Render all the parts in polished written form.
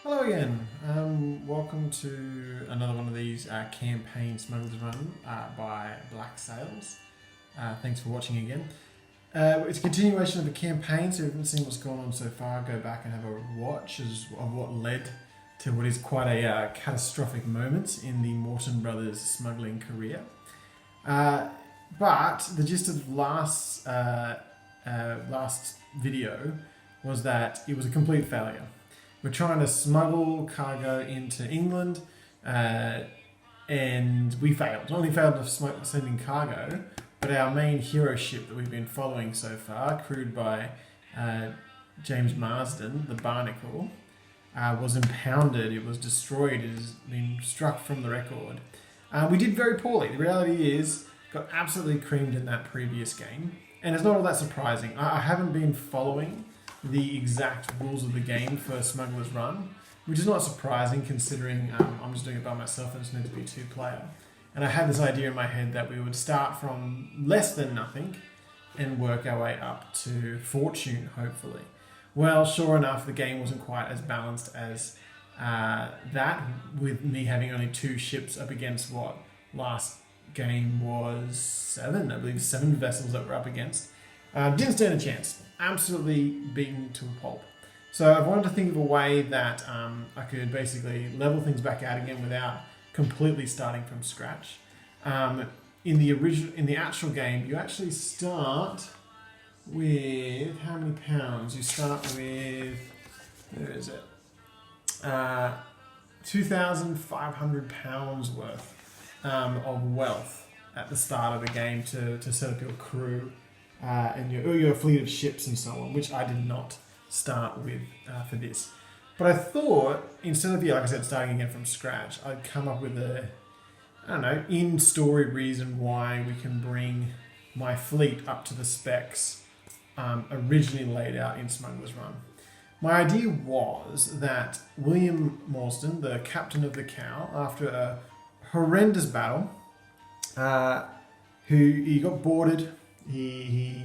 Hello again. Welcome to another one of these campaign Smugglers run by Black Sails. Thanks for watching again. It's a continuation of a campaign, so if you haven't seen what's gone on so far, go back and have a watch of what led to what is quite a catastrophic moment in the Moreton brothers' smuggling career. But the gist of last video was that it was a complete failure. We're trying to smuggle cargo into England, and we failed. Not only failed to sending cargo, but our main hero ship that we've been following so far, crewed by James Marsden, the Barnacle, was impounded. It was destroyed. It has been struck from the record. We did very poorly. The reality is, got absolutely creamed in that previous game, and it's not all that surprising. I haven't been following the exact rules of the game for Smugglers Run, which is not surprising considering I'm just doing it by myself and it's meant to be two-player. And I had this idea in my head that we would start from less than nothing and work our way up to fortune, hopefully. Well, sure enough, the game wasn't quite as balanced as that, with me having only 2 ships up against what last game was 7, I believe 7 vessels that we're up against. Didn't stand a chance. Absolutely beaten to a pulp. So I wanted to think of a way that I could basically level things back out again without completely starting from scratch. In the actual game, you actually start with how many pounds? You start with, where is it? 2,500 pounds worth of wealth at the start of the game to set up your crew. And your fleet of ships and so on, which I did not start with for this. But I thought, instead of, like I said, starting again from scratch, I'd come up with in-story reason why we can bring my fleet up to the specs originally laid out in Smugglers Run. My idea was that William Moreton, the captain of the Cow, after a horrendous battle, he got boarded. He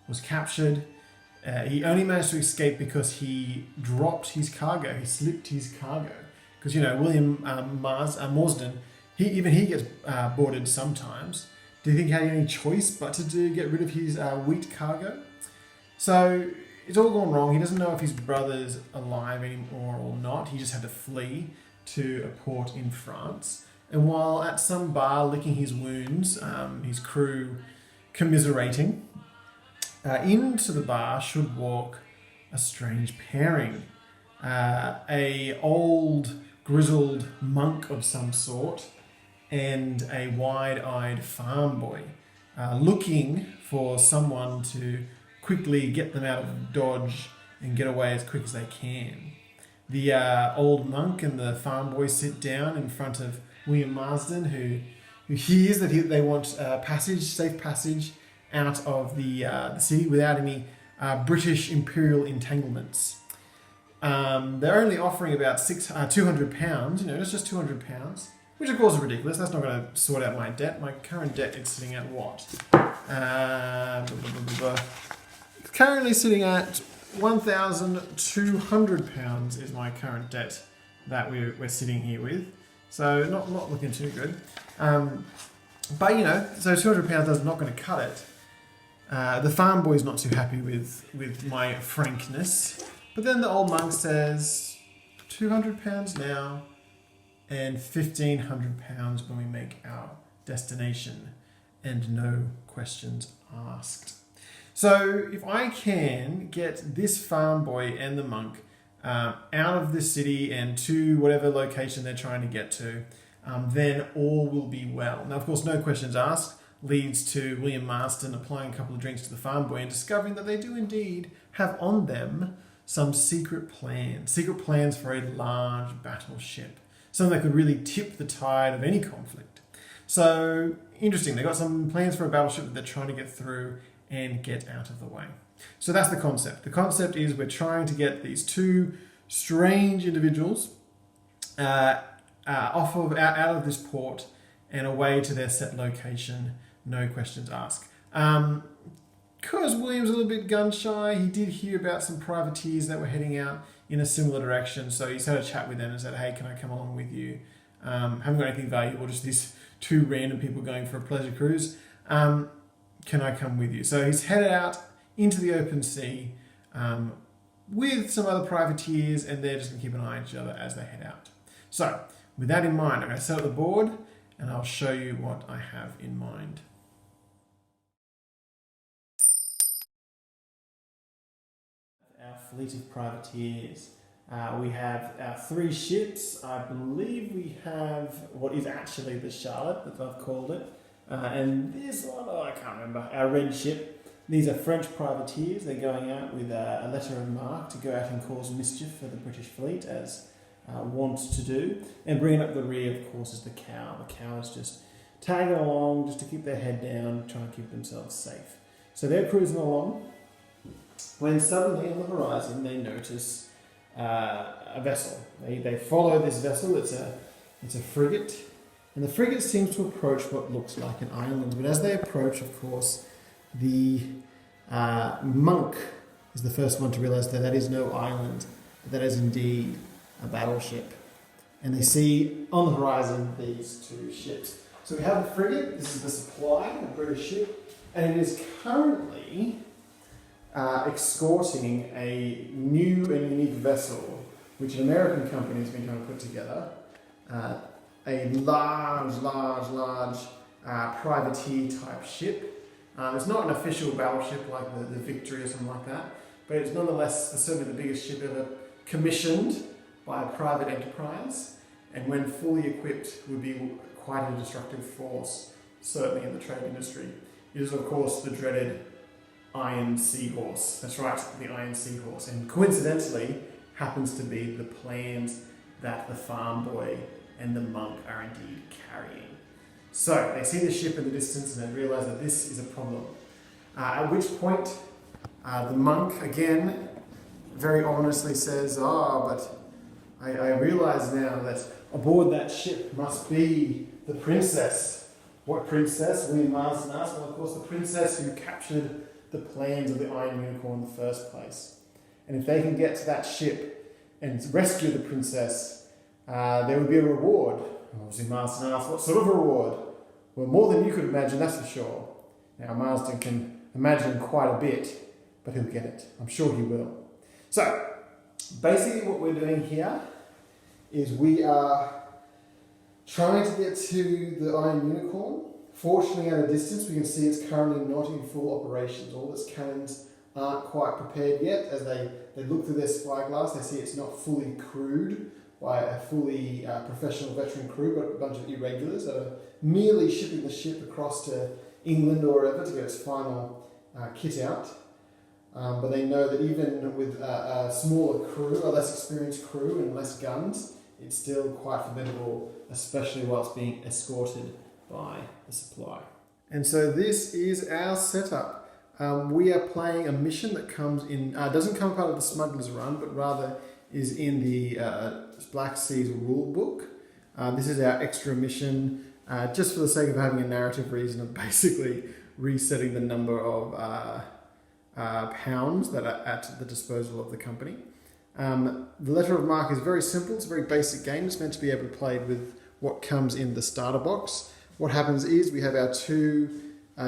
was captured. He only managed to escape because he dropped his cargo. He slipped his cargo. Because, William Moreton, he gets boarded sometimes. Do you think he had any choice but to get rid of his wheat cargo? So it's all gone wrong. He doesn't know if his brother's alive anymore or not. He just had to flee to a port in France. And while at some bar licking his wounds, his crew commiserating, into the bar should walk a strange pairing. A old, grizzled monk of some sort and a wide-eyed farm boy, looking for someone to quickly get them out of Dodge and get away as quick as they can. The old monk and the farm boy sit down in front of William Marsden, who hears that they want safe passage out of the city without any British imperial entanglements. They're only offering about £200, it's just £200, which of course is ridiculous. That's not going to sort out my debt. My current debt is sitting at what? It's currently sitting at £1,200 is my current debt that we're sitting here with. So not looking too good. But so £200 is not going to cut it. The farm boy's not too happy with my frankness. But then the old monk says, £200 now and £1,500 when we make our destination, and no questions asked. So if I can get this farm boy and the monk out of this city and to whatever location they're trying to get to, then all will be well. Now, of course, no questions asked leads to William Marsden applying a couple of drinks to the farm boy and discovering that they do indeed have on them some secret plans for a large battleship, something that could really tip the tide of any conflict. So, interesting, they've got some plans for a battleship that they're trying to get through and get out of the way. So that's the concept. The concept is we're trying to get these 2 strange individuals out of this port and away to their set location, no questions asked. Because William's a little bit gun shy, he did hear about some privateers that were heading out in a similar direction. So he's had a chat with them and said, hey, can I come along with you? Haven't got anything valuable, just these two random people going for a pleasure cruise. Can I come with you? So he's headed out into the open sea with some other privateers, and they're just going to keep an eye on each other as they head out. So with that in mind, I'm going to set up the board and I'll show you what I have in mind. Our fleet of privateers. We have our 3 ships. I believe we have what is actually the Charlotte, as I've called it. And this one, I can't remember, our red ship. These are French privateers. They're going out with a letter of marque to go out and cause mischief for the British fleet, as wont to do. And bringing up the rear, of course, is the Cow. The Cow is just tagging along just to keep their head down, trying to keep themselves safe. So they're cruising along, when suddenly on the horizon they notice a vessel. They follow this vessel. It's a frigate, and the frigate seems to approach what looks like an island. But as they approach, of course, the monk is the first one to realise that that is no island, but that is indeed a battleship. And they see on the horizon these 2 ships. So we have the frigate. This is the Supply, a British ship, and it is currently escorting a new and unique vessel, which an American company has been trying to put together. A large privateer type ship. It's not an official battleship like the Victory or something like that, but it's nonetheless certainly the biggest ship ever commissioned by a private enterprise, and when fully equipped would be quite a destructive force, certainly in the trade industry. It is, of course, the dreaded Iron Seahorse. That's right, the Iron Seahorse. And coincidentally, happens to be the plans that the farm boy and the monk are indeed carrying. So they see the ship in the distance and they realise that this is a problem. At which point, the monk again very ominously says, but I realise now that aboard that ship must be the princess. What princess? William Marsden asked. Well, of course, the princess who captured the plans of the Iron Unicorn in the first place. And if they can get to that ship and rescue the princess, there would be a reward. Obviously, Marsden asked, what sort of reward? Well, more than you could imagine, that's for sure. Now, Marsden can imagine quite a bit, but he'll get it. I'm sure he will. So, basically what we're doing here is we are trying to get to the Iron Unicorn. Fortunately, at a distance, we can see it's currently not in full operations. All its cannons aren't quite prepared yet. As they look through their spyglass, they see it's not fully crewed by a fully professional veteran crew, but a bunch of irregulars that are merely shipping the ship across to England or wherever to get its final kit out. But they know that even with a smaller crew, a less experienced crew and less guns, it's still quite formidable, especially while it's being escorted by the Supply. And so this is our setup. We are playing a mission that comes in, doesn't come part of the Smugglers run, but rather is in the Black Seas rule book. This is our extra mission, just for the sake of having a narrative reason of basically resetting the number of pounds that are at the disposal of the company. The letter of marque is very simple. It's a very basic game. It's meant to be able to play with what comes in the starter box. What happens is we have our 2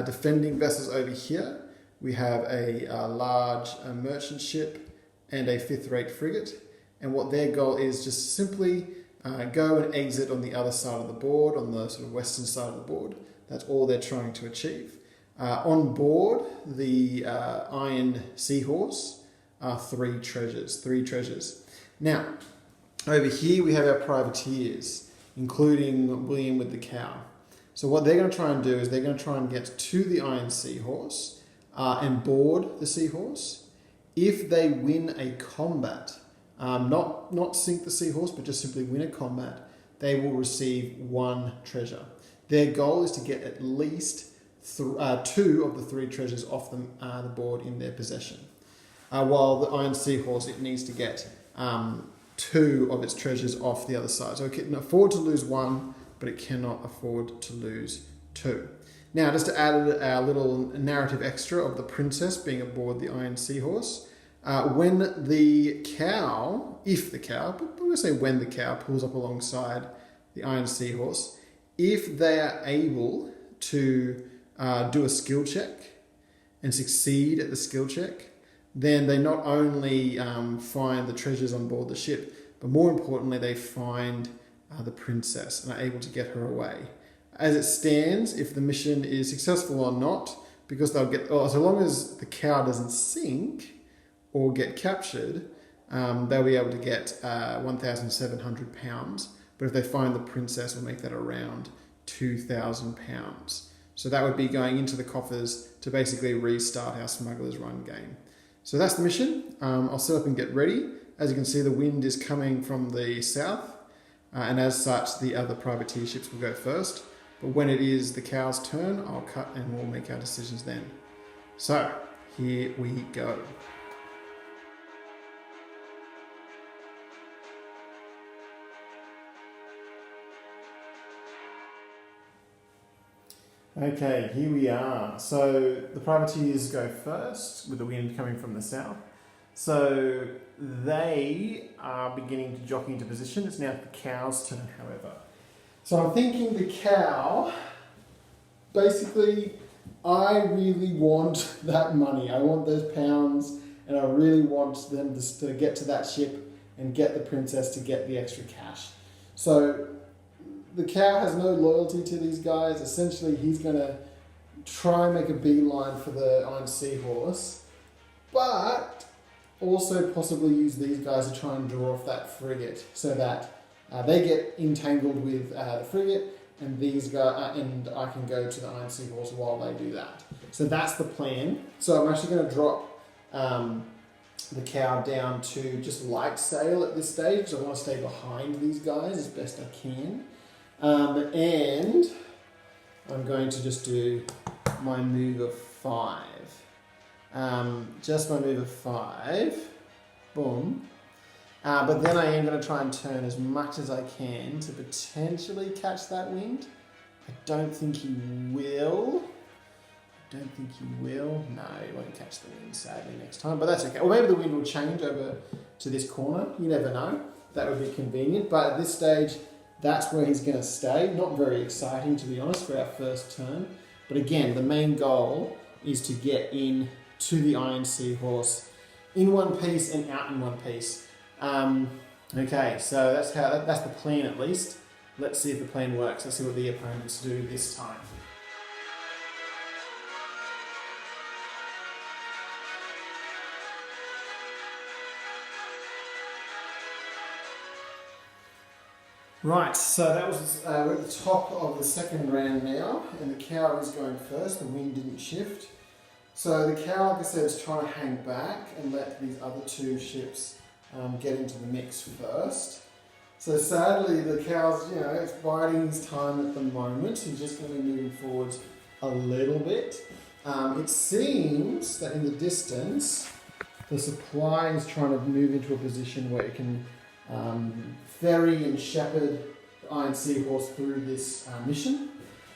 defending vessels over here. We have a large merchant ship and a 5th-rate frigate. And what their goal is just simply go and exit on the other side of the board, on the sort of western side of the board. That's all they're trying to achieve. On board the Iron Seahorse are 3 treasures. Now, over here we have our privateers, including William with the Cow. So what they're going to try and do is they're going to try and get to the Iron Seahorse and board the Seahorse. If they win a combat, not sink the Seahorse, but just simply win a combat, they will receive 1 treasure. Their goal is to get at least 2 of the 3 treasures off the board in their possession. While the Iron Seahorse, it needs to get 2 of its treasures off the other side. So it can afford to lose 1, but it cannot afford to lose 2. Now, just to add our little narrative extra of the princess being aboard the Iron Seahorse, When the cow, if the cow, but I'm going to say when the cow pulls up alongside the Iron Seahorse, if they are able to do a skill check and succeed at the skill check, then they not only find the treasures on board the ship, but more importantly, they find the princess and are able to get her away. As it stands, if the mission is successful or not, because they'll get, so long as the cow doesn't sink or get captured, they'll be able to get £1,700. But if they find the princess, we'll make that around £2,000. So that would be going into the coffers to basically restart our Smugglers Run game. So that's the mission. I'll set up and get ready. As you can see, the wind is coming from the south, and as such, the other privateer ships will go first. But when it is the cow's turn, I'll cut and we'll make our decisions then. So, here we go. Okay, here we are. So the privateers go first with the wind coming from the south. So they are beginning to jockey into position. It's now the cow's turn, however. So I'm thinking the cow, basically, I really want that money. I want those pounds, and I really want them to get to that ship and get the princess to get the extra cash. So the cow has no loyalty to these guys. Essentially, he's going to try and make a beeline for the Iron Seahorse, but also possibly use these guys to try and draw off that frigate so that they get entangled with the frigate, and these guys and I can go to the Iron Seahorse while they do that. So that's the plan. So I'm actually going to drop the cow down to just light sail at this stage because I want to stay behind these guys as best I can. And I'm going to just do my move of 5. Just my move of 5. Boom. But then I am going to try and turn as much as I can to potentially catch that wind. I don't think he will. No, he won't catch the wind, sadly, next time. But that's okay. Or maybe the wind will change over to this corner. You never know. That would be convenient. But at this stage, that's where he's going to stay. Not very exciting, to be honest, for our first turn. But again, the main goal is to get in to the Iron Seahorse in one piece and out in one piece. Okay, so that's the plan at least. Let's see if the plan works. Let's see what the opponents do this time. Right, so that was we're at the top of the second round now, and the cow is going first. The wind didn't shift. So the cow, like I said, is trying to hang back and let these other two ships get into the mix first. So sadly, the cow's, it's biding his time at the moment. He's just going to be moving forwards a little bit. It seems that in the distance, the supply is trying to move into a position where it can ferry and shepherd the Iron Seahorse through this mission.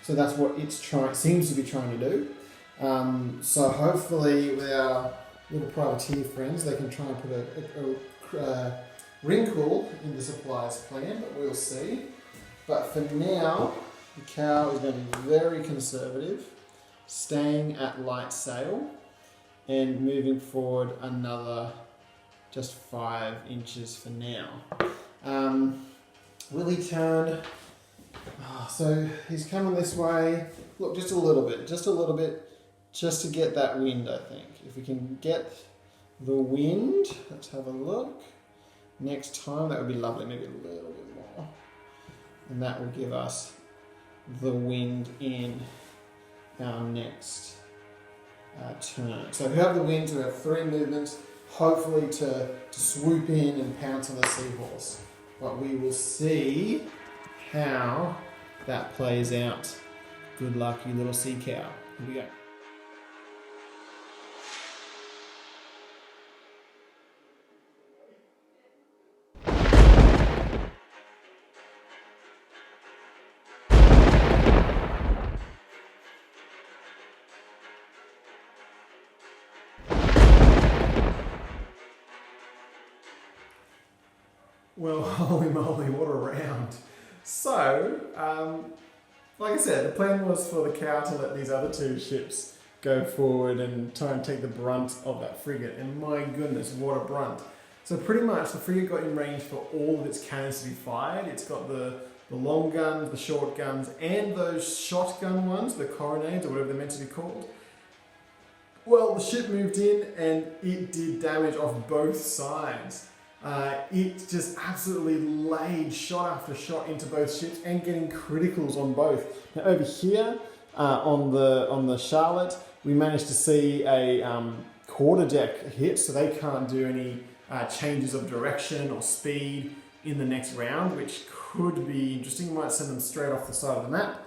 So that's what it seems to be trying to do. So hopefully with our little privateer friends, they can try and put a wrinkle in the supplier's plan, but we'll see. But for now, the cow is going to be very conservative, staying at light sail and moving forward another just 5 inches for now. Will he turn? So he's coming this way. Look, just a little bit, just to get that wind, I think. If we can get the wind, let's have a look. Next time, that would be lovely, maybe a little bit more. And that will give us the wind in our next turn. So if we have the wind, we have 3 movements, hopefully to swoop in and pounce on the Seahorse. But we will see how that plays out. Good luck, you little sea cow. Here we go. Well, holy moly, what a round. So, like I said, the plan was for the cow to let these other two ships go forward and try and take the brunt of that frigate. And my goodness, what a brunt. So pretty much the frigate got in range for all of its cannons to be fired. It's got the long guns, the short guns, and those shotgun ones, the coronades or whatever they're meant to be called. Well, the ship moved in and it did damage off both sides. It just absolutely laid shot after shot into both ships and getting criticals on both. Now over here on the Charlotte, we managed to see a quarterdeck hit, so they can't do any changes of direction or speed in the next round, which could be interesting. You might send them straight off the side of the map.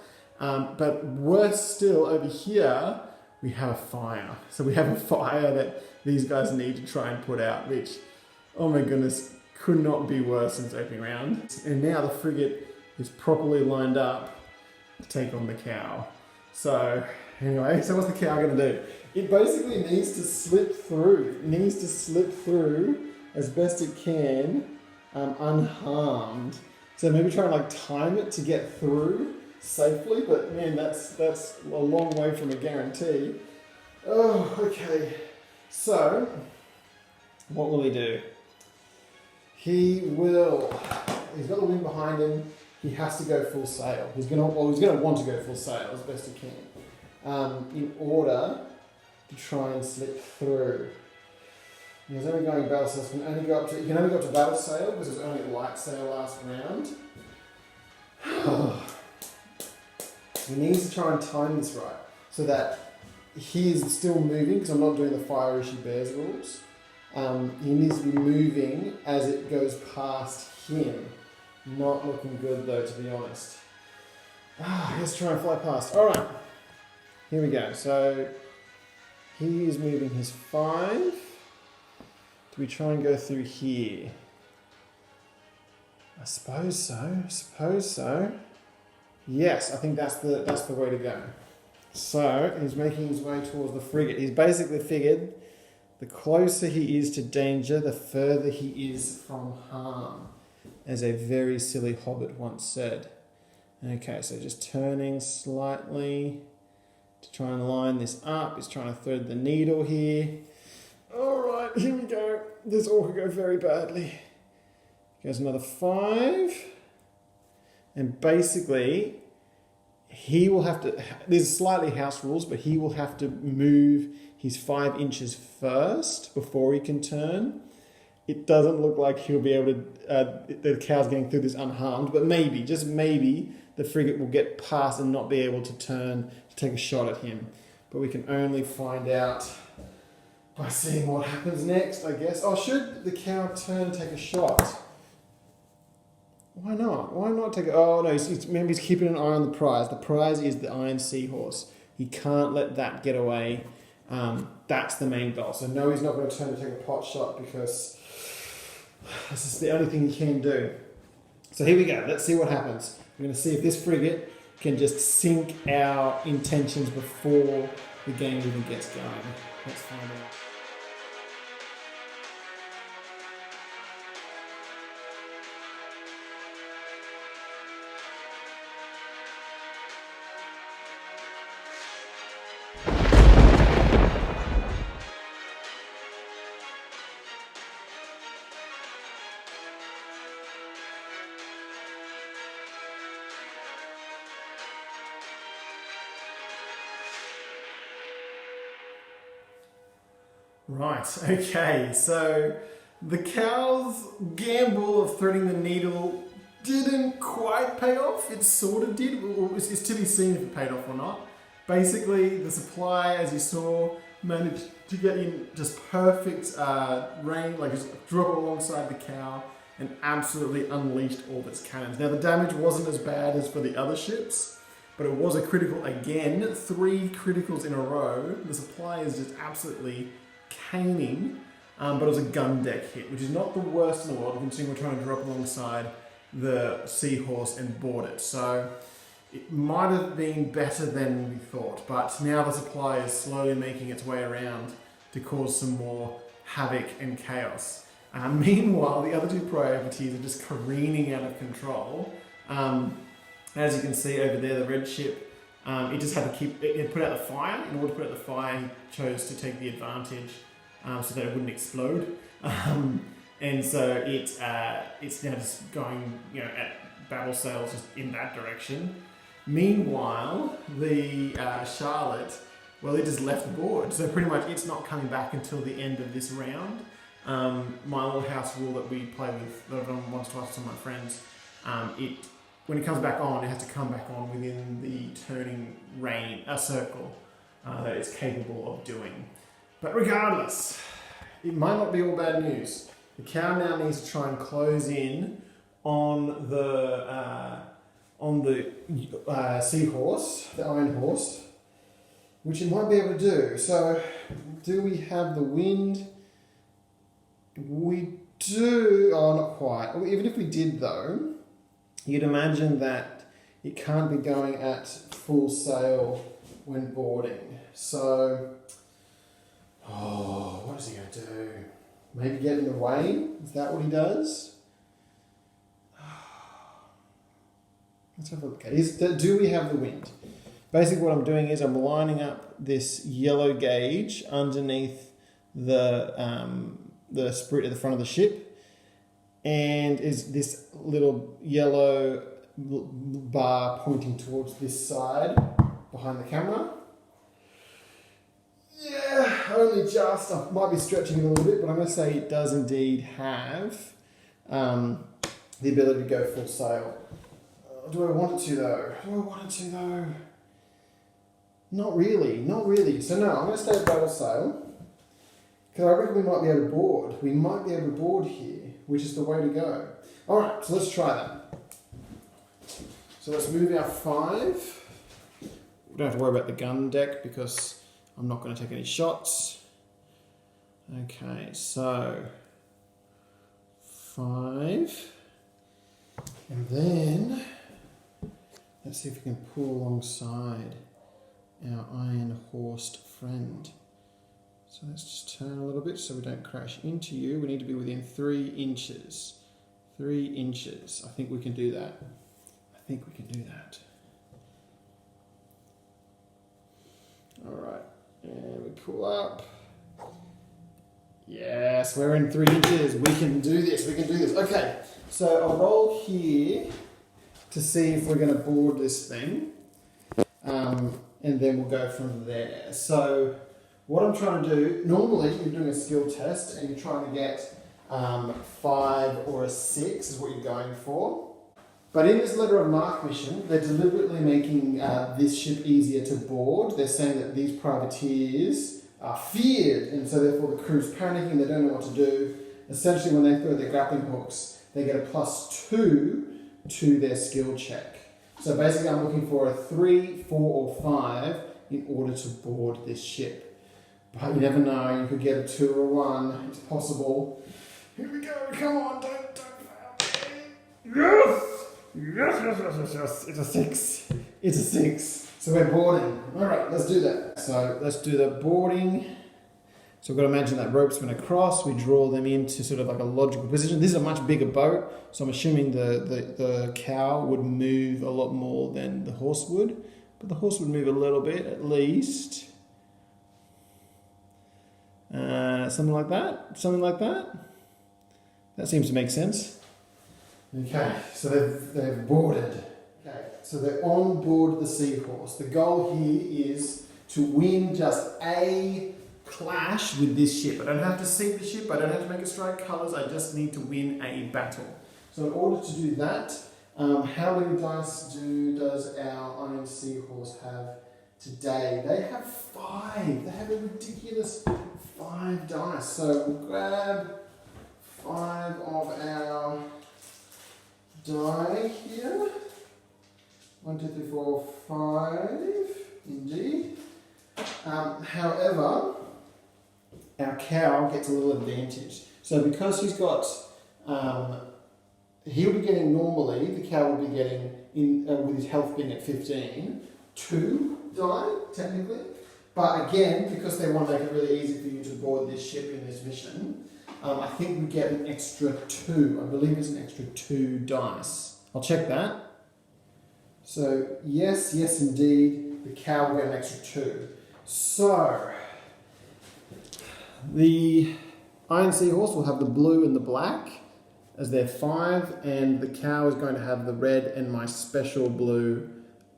But worse still, over here, we have a fire. So we have a fire that these guys need to try and put out, which, oh my goodness, could not be worse since opening round. And now the frigate is properly lined up to take on the cow. So anyway, so what's the cow going to do? It basically needs to slip through. It needs to slip through as best it can, unharmed. So maybe try and like time it to get through safely, but man, that's a long way from a guarantee. Oh, okay. So, what will he do? He's got the wind behind him. He has to go full sail. He's gonna want to go full sail as best he can, in order to try and slip through. He's only going battle sail. So he can only go up to battle sail because it was only light sail last round. He needs to try and time this right so that he is still moving, because I'm not doing the fire issue bears rules. He needs to be moving as it goes past him. Not looking good though, to be honest. Let's try and fly past. All right, here we go. So he is moving his 5. Do we try and go through here? I suppose so. Yes, I think that's the way to go. So he's making his way towards the frigate. He's basically figured the closer he is to danger, the further he is from harm, as a very silly hobbit once said. Okay, so just turning slightly to try and line this up. He's trying to thread the needle here. Alright, here we go. This all could go very badly. Goes another 5. And basically, he will have to, there's slightly house rules, but he will have to move his 5 inches first before he can turn. It doesn't look like he'll be able to, the cow's getting through this unharmed, but maybe, just maybe, the frigate will get past and not be able to turn to take a shot at him. But we can only find out by seeing what happens next, I guess. Oh, should the cow turn and take a shot? Why not? Why not take it? Oh no, remember he's keeping an eye on the prize. The prize is the Iron Seahorse. He can't let that get away. That's the main goal. So no, he's not going to turn to take a pot shot because this is the only thing he can do. So here we go. Let's see what happens. We're going to see if this frigate can just sink our intentions before the game even gets going. Let's find out. Right, okay, so the cow's gamble of threading the needle didn't quite pay off. It sort of did. It's to be seen if it paid off or not. Basically, the supply, as you saw, managed to get in just perfect range, like just drop alongside the cow and absolutely unleashed all of its cannons. Now, the damage wasn't as bad as for the other ships, but it was a critical again. 3 criticals in a row. The supply is just absolutely caning, but it was a gun deck hit, which is not the worst in the world, considering we're trying to drop alongside the Seahorse and board it. So it might have been better than we thought, but now the supply is slowly making its way around to cause some more havoc and chaos. Meanwhile, the other two privateers are just careening out of control. As you can see over there, the red ship, it just had to it put out the fire. In order to put out the fire, he chose to take the advantage so that it wouldn't explode. And so it's now just going, at battle sails just in that direction. Meanwhile, the Charlotte, well, it just left the board. So pretty much it's not coming back until the end of this round. My little house rule that we play with, that I've done once, twice with some of my friends, when it comes back on, it has to come back on within the turning circle that it's capable of doing. But regardless, it might not be all bad news. The cow now needs to try and close in on the seahorse, the iron horse, which it might be able to do. So, do we have the wind? We do. Oh, not quite. Even if we did, though, you'd imagine that it can't be going at full sail when boarding. So, what is he going to do? Maybe get in the way? Is that what he does? Let's have a look at it. Do we have the wind? Basically what I'm doing is I'm lining up this yellow gauge underneath the sprite at the front of the ship, and is this little yellow bar pointing towards this side behind the camera. Yeah, only just. I might be stretching it a little bit, but I'm going to say it does indeed have the ability to go full sail. Do I want it to though? Not really. So no, I'm going to stay at battle sail, because I reckon we might be able to board. We might be able to board here, which is the way to go. Alright, so let's try that. So let's move our 5. We don't have to worry about the gun deck because I'm not going to take any shots. Okay, so 5. And then let's see if we can pull alongside our iron-horsed friend. So let's just turn a little bit so we don't crash into you. We need to be within 3 inches. 3 inches. I think we can do that. Alright, and we pull up. Yes, we're in 3 inches. We can do this. Okay, so I'll roll here to see if we're going to board this thing. And then we'll go from there. So what I'm trying to do, normally you're doing a skill test and you're trying to get 5 or a 6 is what you're going for. But in this letter of marque mission, they're deliberately making this ship easier to board. They're saying that these privateers are feared, and so therefore the crew's panicking, they don't know what to do. Essentially, when they throw their grappling hooks, they get a +2 to their skill check. So basically I'm looking for a 3, 4 or 5 in order to board this ship. But you never know, you could get a 2 or a 1, it's possible. Here we go, come on, don't fail. Yes, it's a 6. It's a 6. So we're boarding. Alright, let's do that. So let's do the boarding. So we've got to imagine that rope's been across, we draw them into sort of like a logical position. This is a much bigger boat, so I'm assuming the cow would move a lot more than the horse would. But the horse would move a little bit, at least. Something like that. That seems to make sense. Okay, so they've boarded. Okay, so they're on board the Seahorse. The goal here is to win just a clash with this ship. I don't have to sink the ship, I don't have to make it strike colours, I just need to win a battle. So in order to do that, how many dice does our Iron Seahorse have today? They have 5. They have a ridiculous 5 dice. So we'll grab 5 of our die here. 1, 2, 3, 4, 5. Indeed. However, our cow gets a little advantage. So because he's got, he'll be getting normally, the cow will be getting, with his health being at 15, 2 die, technically. But again, because they want to make it really easy for you to board this ship in this mission, I think we get an extra 2. I believe it's an extra 2 dice. I'll check that. So, yes, indeed, the cow will get an extra 2. So, the Iron Seahorse will have the blue and the black as their 5, and the cow is going to have the red and my special blue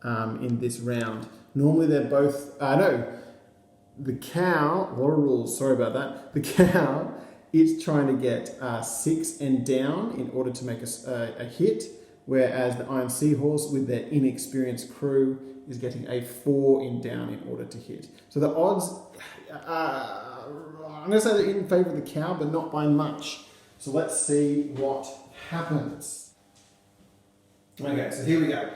in this round. Normally they're both... the cow... A lot of rules, sorry about that. The cow is trying to get 6 and down in order to make a hit, whereas the Iron Seahorse, with their inexperienced crew, is getting a 4 in down in order to hit. So the odds... I'm going to say they're in favour of the cow, but not by much. So let's see what happens. Okay, so here we go.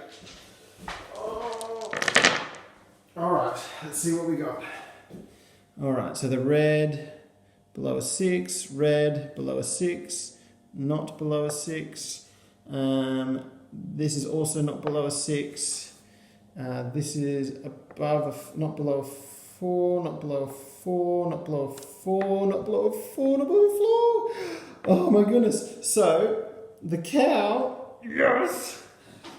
Alright, let's see what we got. Alright, so the red below a 6, red below a 6, not below a 6. This is also not below a 6. This is above not below a 4, not below a 4, not below a 4, not below a 4, not below a 4. Oh my goodness. So, the cow, yes,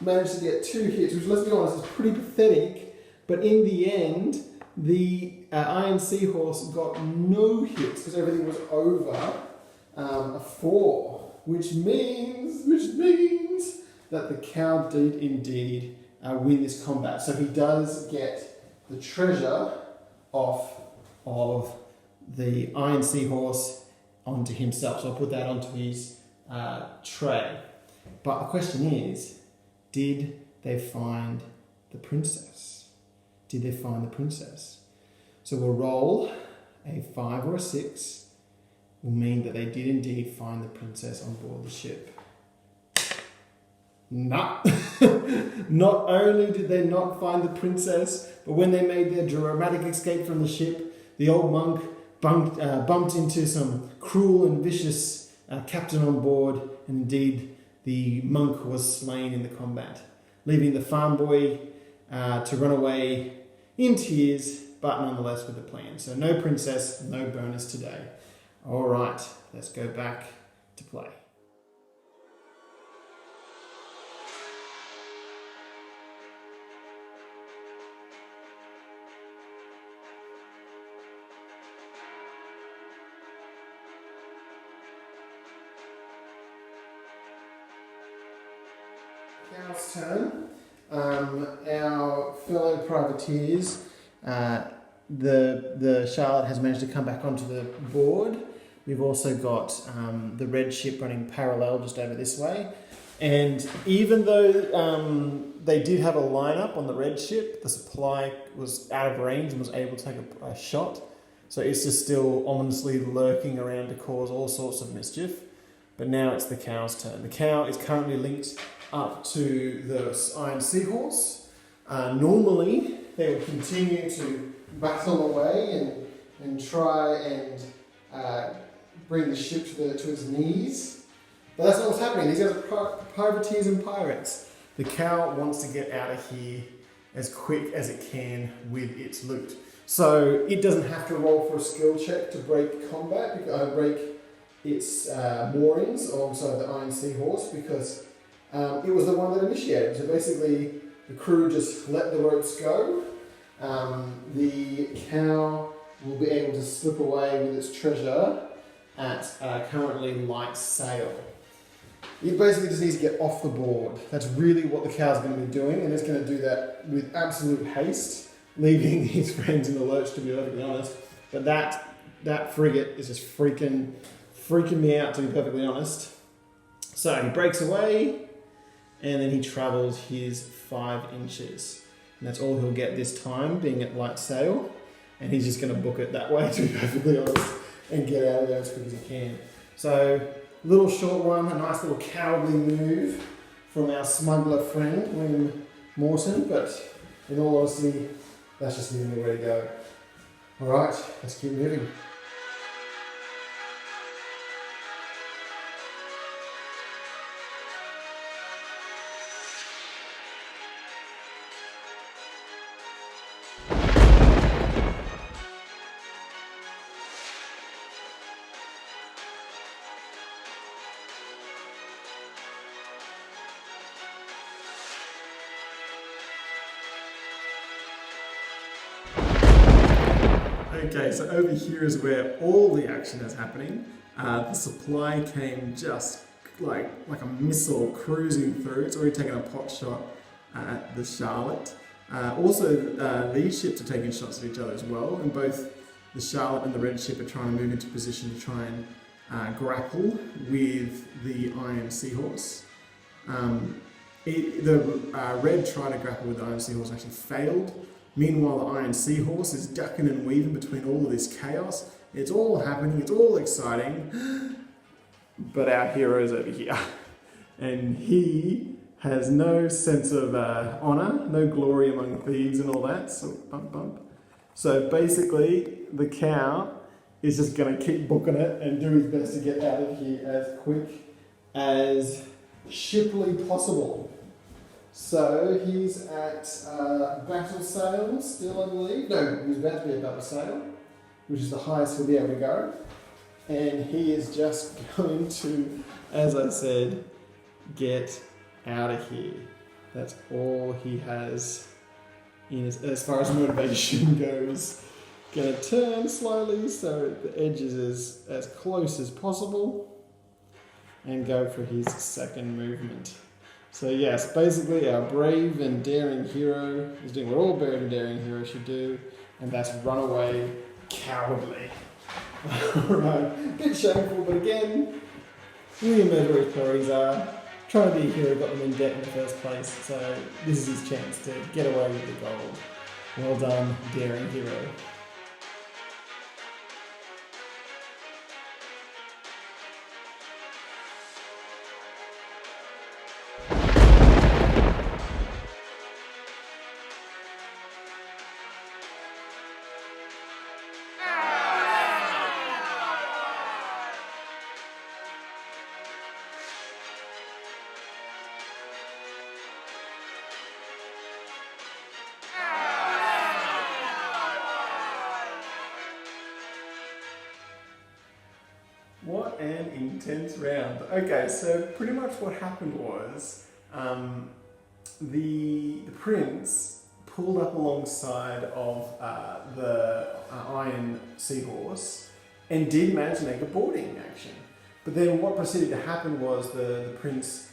managed to get 2 hits, which, let's be honest, is pretty pathetic. But in the end, the Iron Seahorse got no hits because everything was over a 4, which means that the cow did indeed win this combat. So he does get the treasure off of the Iron Seahorse onto himself. So I'll put that onto his tray. But the question is, did they find the princess? Did they find the princess? So we'll roll a 5 or a 6. Will mean that they did indeed find the princess on board the ship. Nah. Not only did they not find the princess, but when they made their dramatic escape from the ship, the old monk bumped into some cruel and vicious captain on board, and indeed the monk was slain in the combat, leaving the farm boy to run away in tears, but nonetheless with a plan. So no princess, no bonus today. All right, let's go back to play. Cow's turn. Our fellow privateers, the Charlotte has managed to come back onto the board. We've also got the red ship running parallel just over this way. And even though they did have a lineup on the red ship, the supply was out of range and was able to take a shot. So it's just still ominously lurking around to cause all sorts of mischief. But now it's the cow's turn. The cow is currently linked up to the Iron Seahorse. Normally, they will continue to battle away and try and bring the ship to its knees. But that's not what's happening. These guys are privateers and pirates. The cow wants to get out of here as quick as it can with its loot. So it doesn't have to roll for a skill check to break combat, break its moorings alongside the Iron Seahorse, because it was the one that initiated. So basically, the crew just let the ropes go. The cow will be able to slip away with its treasure at currently light sail. It basically just needs to get off the board. That's really what the cow's going to be doing, and it's going to do that with absolute haste, leaving his friends in the lurch, to be perfectly honest. But that frigate is just freaking me out, to be perfectly honest. So he breaks away, and then he travels his 5 inches. And that's all he'll get this time, being at light sail. And he's just going to book it that way, to be perfectly honest, and get out of there as quick as he can. So, little short one, a nice little cowardly move from our smuggler friend, Mr Moreton, but in all honesty, that's just the only way to go. Alright, let's keep moving. Okay, so over here is where all the action is happening. The supply came just like a missile cruising through. It's already taken a pot shot at the Charlotte. Also, these ships are taking shots at each other as well, and both the Charlotte and the Red ship are trying to move into position to try and grapple with the Iron Seahorse. The Red tried to grapple with the Iron Seahorse, actually failed. Meanwhile, the Iron Seahorse is ducking and weaving between all of this chaos. It's all happening, it's all exciting, but our hero's over here. And he has no sense of honour, no glory among thieves and all that, so bump bump. So basically, the cow is just going to keep booking it and do his best to get out of here as quick as shiply possible. So he's at battle sail still, I believe. No, he's about to be at battle sail, which is the highest he'll be able to go. And he is just going to, as I said, get out of here. That's all he has in his, as far as motivation goes. Gonna turn slowly so the edge is as close as possible and go for his second movement. So yes, basically our brave and daring hero is doing what all brave and daring heroes should do, and that's run away cowardly. Alright, bit shameful, but again, William Medway's priorities are trying to be a hero, got them in debt in the first place, so this is his chance to get away with the gold. Well done, daring hero. What an intense round. Okay, so pretty much what happened was the prince pulled up alongside of the Iron Seahorse and did manage to make a boarding action. But then what proceeded to happen was the prince,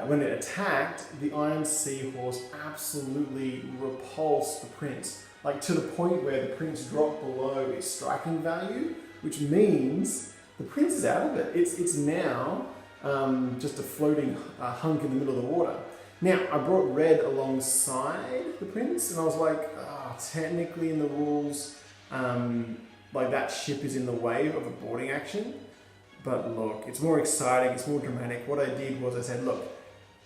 when it attacked, the Iron Seahorse absolutely repulsed the prince, like to the point where the prince dropped below its striking value, which means the prince is out of it. It's now just a floating hunk in the middle of the water. Now, I brought Red alongside the prince, and I was like, technically in the rules, like that ship is in the way of a boarding action. But look, it's more exciting, it's more dramatic. What I did was I said, look,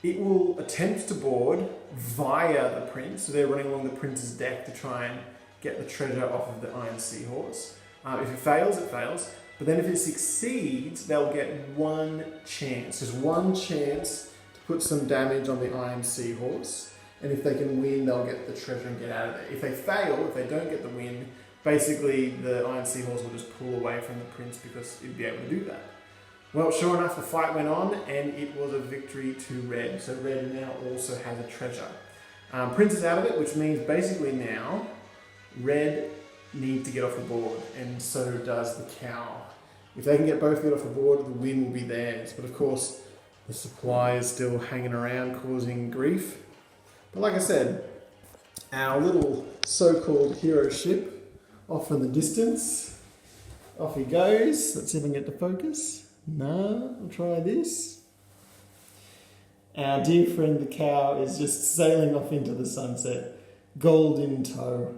it will attempt to board via the prince. So they're running along the prince's deck to try and get the treasure off of the Iron Seahorse. If it fails, it fails. But then if it succeeds, they'll get one chance, just one chance to put some damage on the Iron Seahorse. And if they can win, they'll get the treasure and get out of there. If they fail, if they don't get the win, basically the Iron Seahorse will just pull away from the prince because it'd be able to do that. Well, sure enough, the fight went on and it was a victory to Red. So Red now also has a treasure. Prince is out of it, which means basically now Red need to get off the board, and so does the cow. If they can get both get off the board, the win will be theirs. But of course, the supply is still hanging around, causing grief. But like I said, our little so-called hero ship off in the distance, off he goes. Let's see if I can get to focus. No, I'll try this. Our dear friend the cow is just sailing off into the sunset, gold in tow.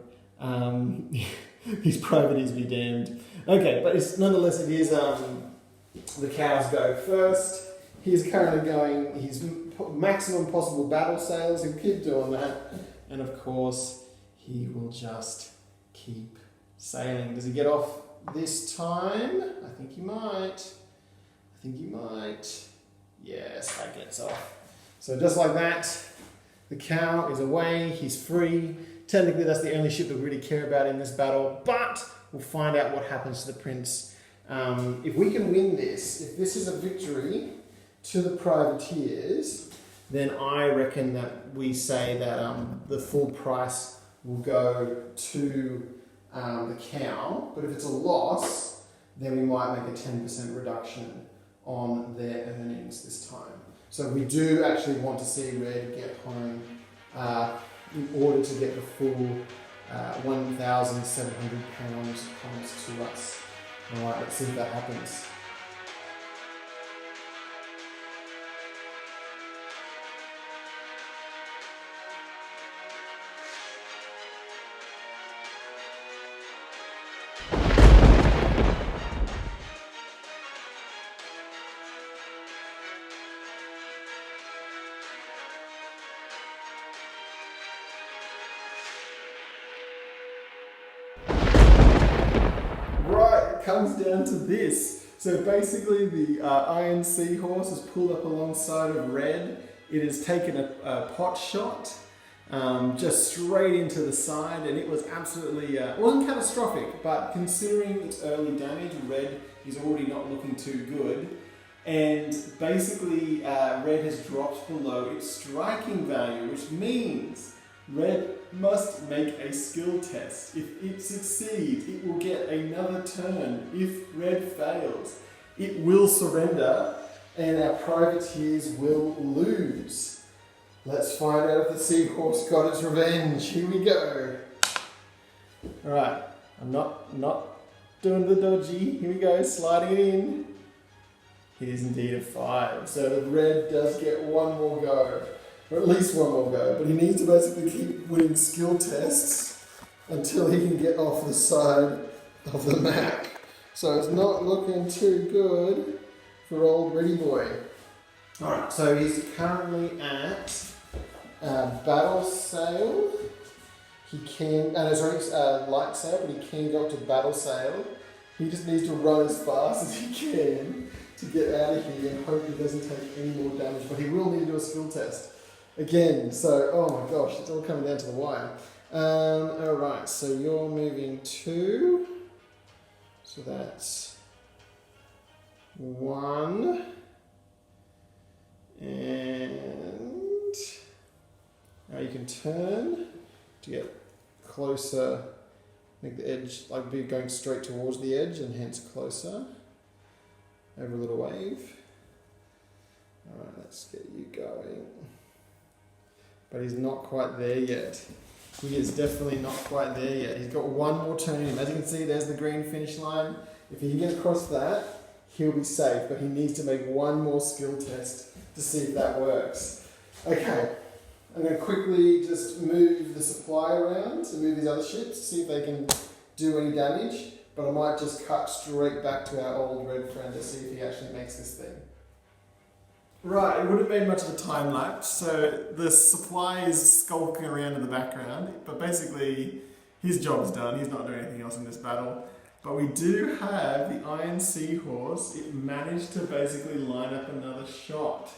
These privateers be damned. Okay, but nonetheless it is the cows go first. He's currently going his maximum possible battle sails. He'll keep doing that. And of course, he will just keep sailing. Does he get off this time? I think he might. Yes, that gets off. So just like that, the cow is away. He's free. Technically, that's the only ship that we really care about in this battle, but we'll find out what happens to the prince. If we can win this, if this is a victory to the privateers, then I reckon that we say that the full price will go to the cow, but if it's a loss, then we might make a 10% reduction on their earnings this time. So we do actually want to see Red get home in order to get the full £1,700 promised to us. Alright, let's see if that happens. Comes down to this. So basically the Iron Seahorse is pulled up alongside of Red. It has taken a pot shot just straight into the side, and it was absolutely, it wasn't catastrophic, but considering its early damage, Red is already not looking too good. And basically Red has dropped below its striking value, which means Red must make a skill test. If it succeeds, it will get another turn. If Red fails, it will surrender and our privateers will lose. Let's find out if the Seahorse got its revenge. Here we go. Alright, I'm not doing the dodgy. Here we go, sliding it in. It is indeed a 5. So the Red does get one more go. Or at least one more go, but he needs to basically keep winning skill tests until he can get off the side of the map. So it's not looking too good for old Ready Boy. Alright, so he's currently at battle sail. He can, light sail, but he can go up to battle sail. He just needs to run as fast as he can to get out of here and hope he doesn't take any more damage, but he will need to do a skill test. Again, so, oh my gosh, it's all coming down to the wire. Alright, so you're moving 2. So that's 1. And now you can turn to get closer, make the edge, like be going straight towards the edge and hence closer. Over a little wave. Alright, let's get you going. But he's not quite there yet. He is definitely not quite there yet. He's got one more turn in him. As you can see, there's the green finish line. If he can get across that, he'll be safe, but he needs to make one more skill test to see if that works. Okay, I'm going to quickly just move the supply around to move these other ships, see if they can do any damage, but I might just cut straight back to our old Red friend to see if he actually makes this thing. Right, it wouldn't have been much of a time lapse, so the supply is skulking around in the background, but basically his job's done, he's not doing anything else in this battle. But we do have the Iron Seahorse. It managed to basically line up another shot.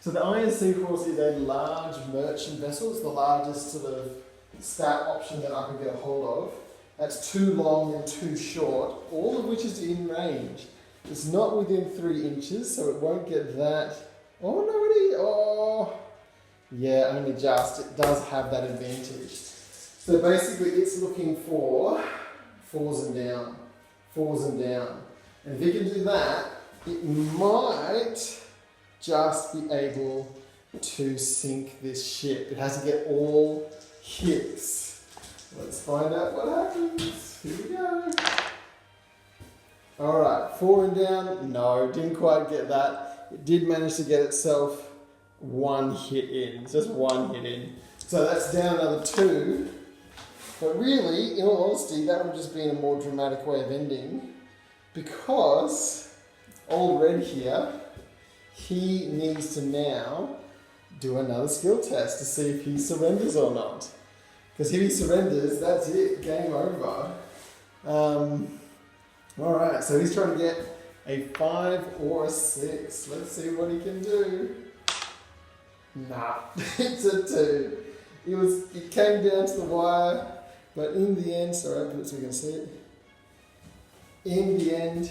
So the Iron Seahorse is a large merchant vessel, it's the largest sort of stat option that I can get a hold of. That's too long and too short, all of which is in range. It's not within 3 inches, so it won't get that. Oh no, yeah, only just. It does have that advantage. So basically it's looking for 4s and down. 4s and down. And if it can do that, it might just be able to sink this ship. It has to get all hits. Let's find out what happens. Here we go. Alright, 4 and down. No, didn't quite get that. It did manage to get itself 1 hit in. Just 1 hit in. So that's down another 2. But really, in all honesty, that would have just been a more dramatic way of ending. Because old Red here, he needs to now do another skill test to see if he surrenders or not. Because if he surrenders, that's it, game over. Alright, so he's trying to get a 5 or a 6. Let's see what he can do. Nah, it's a 2. It came down to the wire, but in the end, sorry, I'll put it so you can see it. In the end,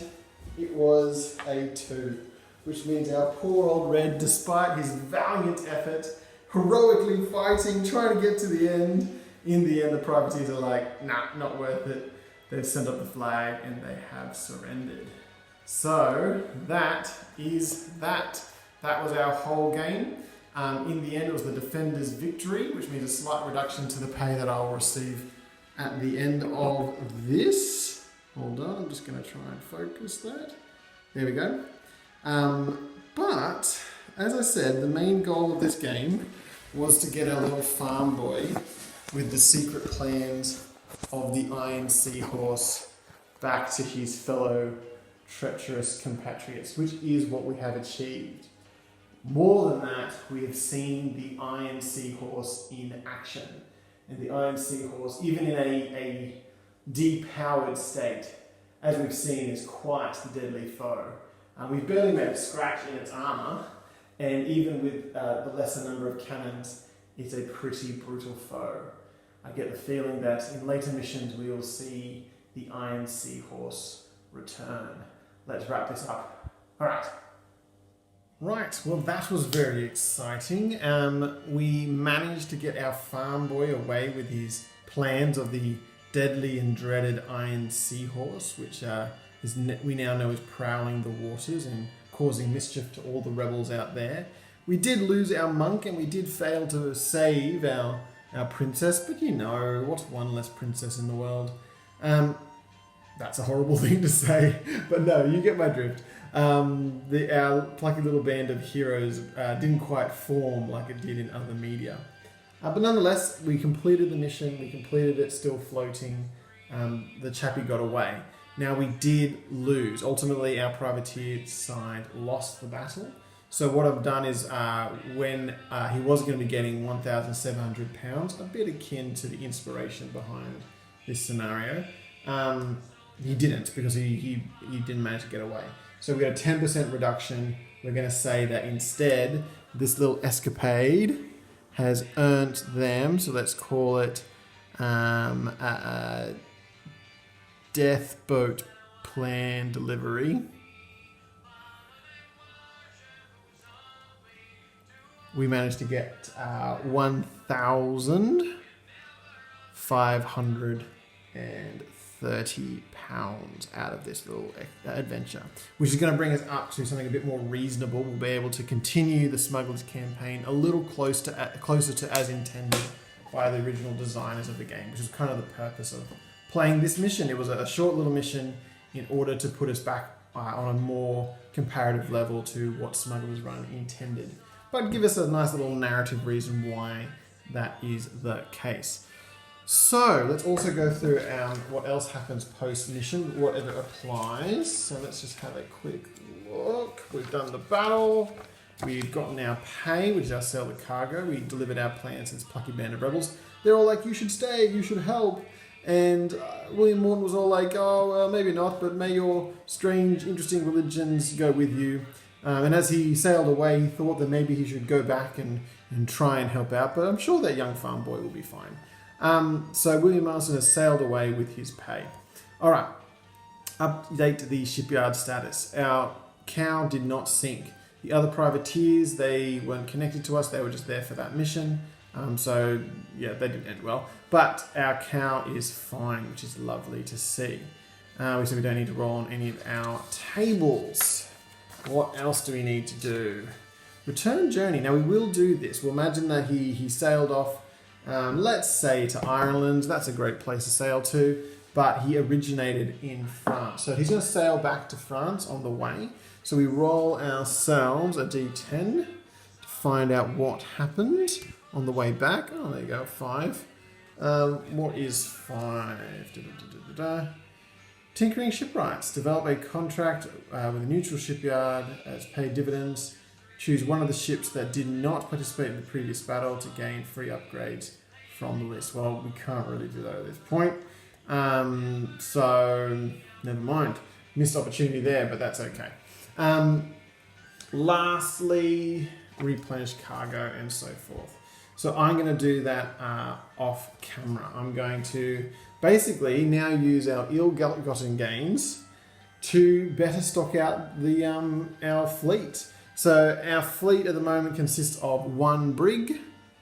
it was a 2, which means our poor old Red, despite his valiant effort, heroically fighting, trying to get to the end, in the end the privateers are like, nah, not worth it. they've sent up the flag and they have surrendered. So that is that. That was our whole game. In the end, it was the defender's victory, which means a slight reduction to the pay that I'll receive at the end of this. Hold on, I'm just going to try and focus that. There we go. But, as I said, the main goal of this game was to get our little farm boy with the secret plans of the Iron Seahorse back to his fellow treacherous compatriots, which is what we have achieved. More than that, we have seen the Iron Seahorse in action. And the Iron Seahorse, even in a depowered state, as we've seen, is quite the deadly foe. We've barely made a scratch in its armour, and even with the lesser number of cannons, it's a pretty brutal foe. I get the feeling that in later missions we will see the Iron Seahorse return. Let's wrap this up. Alright. Right, well that was very exciting. We managed to get our farm boy away with his plans of the deadly and dreaded Iron Seahorse, which we now know is prowling the waters and causing mischief to all the rebels out there. We did lose our monk and we did fail to save our princess, but you know, what's one less princess in the world? That's a horrible thing to say, but no, you get my drift. Our plucky little band of heroes didn't quite form like it did in other media. But nonetheless, we completed the mission, we completed it still floating. The chappie got away. Now we did lose. Ultimately, our privateer side lost the battle. So what I've done is when he was going to be getting £1,700, a bit akin to the inspiration behind this scenario, he didn't because he didn't manage to get away. So we got a 10% reduction. We're going to say that instead, this little escapade has earned them, so let's call it death boat plan delivery. We managed to get £1,530 out of this little adventure, which is going to bring us up to something a bit more reasonable. We'll be able to continue the Smugglers campaign a little closer to as intended by the original designers of the game, which is kind of the purpose of playing this mission. It was a short little mission in order to put us back on a more comparative level to what Smugglers Run intended, but give us a nice little narrative reason why that is the case. So let's also go through what else happens post-mission, whatever applies. So let's just have a quick look. We've done the battle. We've gotten our pay, which is our sell the cargo. We delivered our plans to this plucky band of rebels. They're all like, you should stay, you should help. And William Morton was all like, oh, well, maybe not, but may your strange, interesting religions go with you. And as he sailed away, he thought that maybe he should go back and try and help out, but I'm sure that young farm boy will be fine. So William Marston has sailed away with his pay. All right, update the shipyard status. Our cow did not sink. The other privateers, they weren't connected to us. They were just there for that mission. So yeah, they didn't end well. But our cow is fine, which is lovely to see. We said we don't need to roll on any of our tables. What else do we need to do? Return journey. Now we will do this. We'll imagine that he sailed off, let's say to Ireland. That's a great place to sail to, but he originated in France. So he's going to sail back to France on the way. So we roll ourselves a d10 to find out what happened on the way back. Oh, there you go, 5. What is 5? Tinkering shipwrights. Develop a contract with a neutral shipyard as paid dividends. Choose one of the ships that did not participate in the previous battle to gain free upgrades from the list. Well, we can't really do that at this point. So, never mind. Missed opportunity there, but that's okay. Lastly, replenish cargo and so forth. So I'm going to do that off camera. I'm going to basically now use our ill-gotten gains to better stock out our fleet. So our fleet at the moment consists of 1 brig.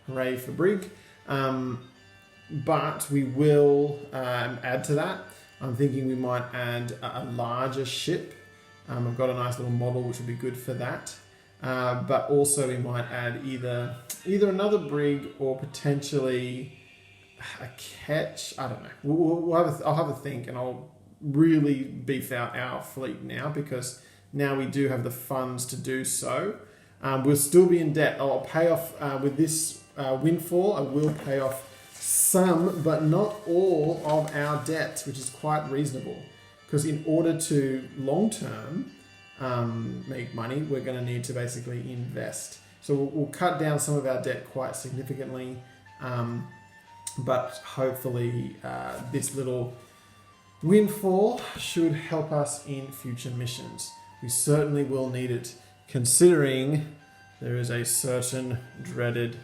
Hooray for brig. But we will add to that. I'm thinking we might add a larger ship. I've got a nice little model which would be good for that. But also we might add either another brig or potentially a ketch. I don't know. I'll have a think, and I'll really beef out our fleet now, because now we do have the funds to do so. We'll still be in debt. I'll pay off with this windfall. I will pay off some, but not all of our debt, which is quite reasonable. Because in order to long term make money, we're going to need to basically invest. So we'll cut down some of our debt quite significantly, but hopefully this little windfall should help us in future missions. We certainly will need it, considering there is a certain dreaded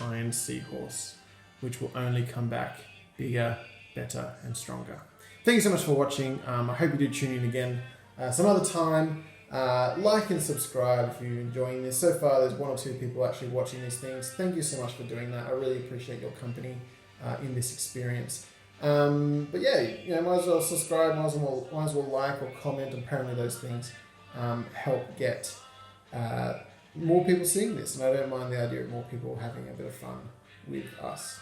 Iron Seahorse, which will only come back bigger, better, and stronger. Thank you so much for watching. I hope you do tune in again some other time. Like and subscribe if you're enjoying this. So far, there's 1 or 2 people actually watching these things. Thank you so much for doing that. I really appreciate your company in this experience. But yeah, might as well subscribe, might as well like or comment. Apparently those things help get more people seeing this, and I don't mind the idea of more people having a bit of fun with us.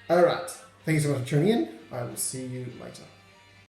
Alright, thank you so much for tuning in. I will see you later.